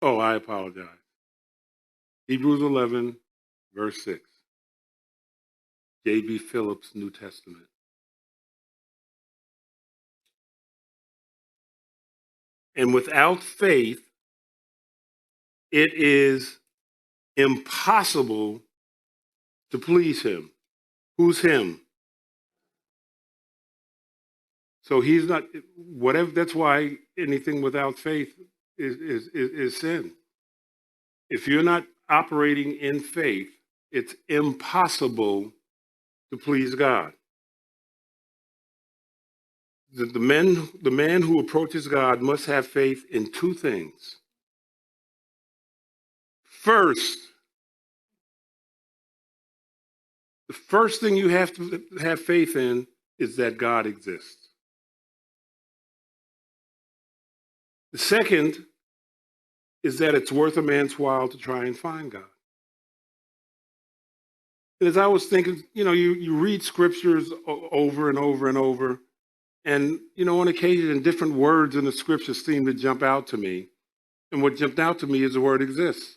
Oh, I apologize. Hebrews 11, verse 6. J.B. Phillips, New Testament. And without faith, it is impossible to please him. Who's him? So he's not, whatever, that's why anything without faith is sin. If you're not operating in faith, it's impossible to please God. The man who approaches God must have faith in two things. First, the first thing you have to have faith in is that God exists. The second is that it's worth a man's while to try and find God. And as I was thinking, you read scriptures over and over and over, and, on occasion, different words in the scriptures seem to jump out to me. And what jumped out to me is the word exists.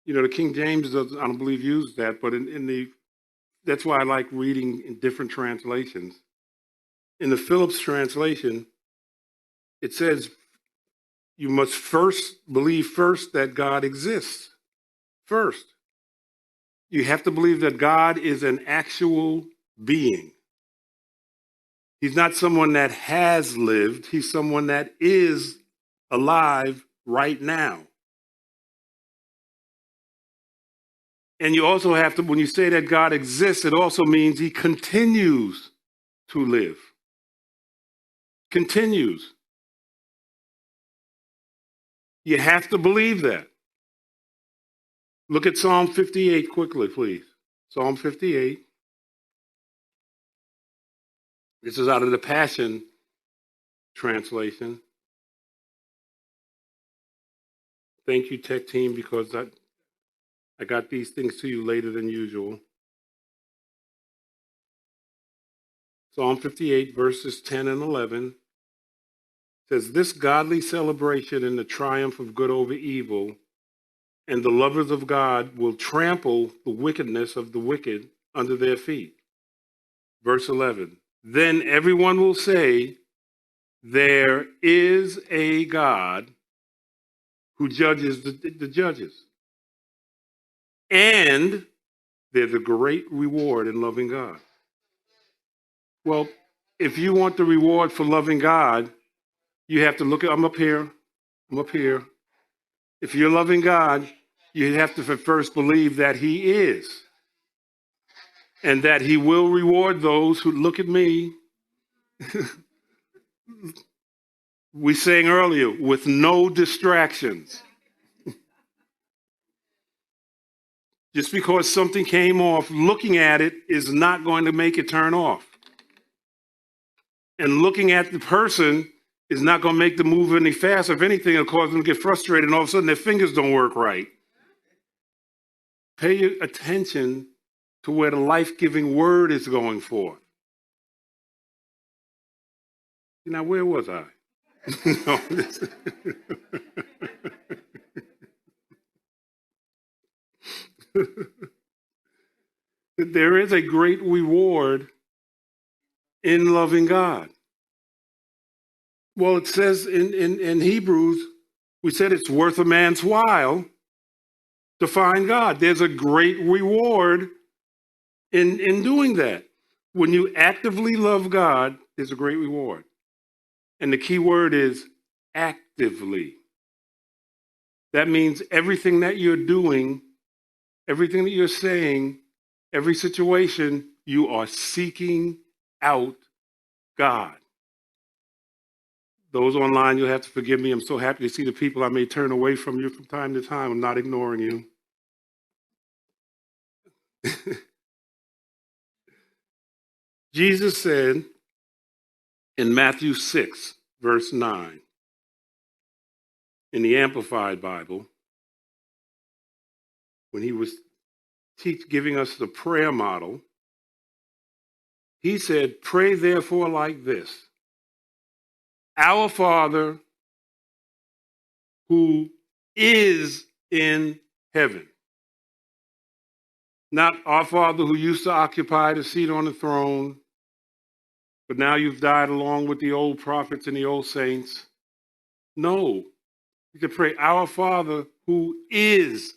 The King James doesn't, I don't believe, use that, but that's why I like reading in different translations. In the Phillips translation, it says you must believe first that God exists. First, you have to believe that God is an actual being. He's not someone that has lived. He's someone that is alive right now. And you also have to, when you say that God exists, it also means he continues to live. Continues. You have to believe that. Look at Psalm 58 quickly, please. Psalm 58. This is out of the Passion translation. Thank you, tech team, because I got these things to you later than usual. Psalm 58, verses 10 and 11 says, "This godly celebration in the triumph of good over evil, and the lovers of God will trample the wickedness of the wicked under their feet." Verse 11, "Then everyone will say, there is a God who judges the judges. And there's a great reward in loving God." Well, if you want the reward for loving God, you have to look at, I'm up here. If you're loving God, you have to first believe that he is. And that he will reward those who, look at me. We sang earlier, with no distractions. Just because something came off, looking at it is not going to make it turn off. And looking at the person is not going to make them move any faster. If anything, it'll cause them to get frustrated, and all of a sudden their fingers don't work right. Pay attention to where the life-giving word is going forth. Now, where was I? There is a great reward in loving God. Well, it says in Hebrews, we said it's worth a man's while to find God. There's a great reward in doing that. When you actively love God, there's a great reward. And the key word is actively. That means everything that you're doing, everything that you're saying, every situation, you are seeking out God. Those online, you'll have to forgive me. I'm so happy to see the people I may turn away from you from time to time. I'm not ignoring you. Jesus said in Matthew 6, verse 9, in the Amplified Bible, when he was giving us the prayer model, he said, "Pray therefore like this: Our Father who is in heaven. Not our Father who used to occupy the seat on the throne, but now you've died along with the old prophets and the old saints. No, you can pray, our Father who is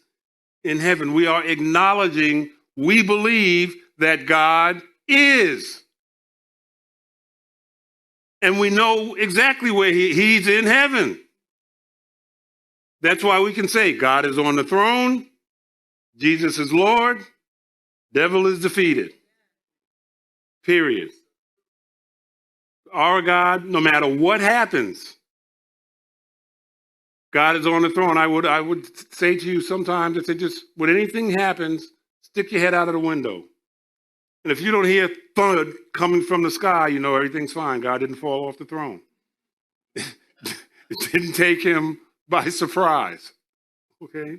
in heaven. We are acknowledging we believe that God is. And we know exactly where he's in heaven. That's why we can say God is on the throne, Jesus is Lord, devil is defeated. Period. Our God, no matter what happens, God is on the throne. I would say to you sometimes, I say, just when anything happens, stick your head out of the window. And if you don't hear thud coming from the sky, you know everything's fine. God didn't fall off the throne. It didn't take him by surprise. Okay?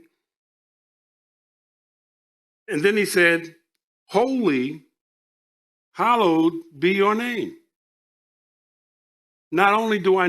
And then he said, holy, hallowed be your name. Not only do I know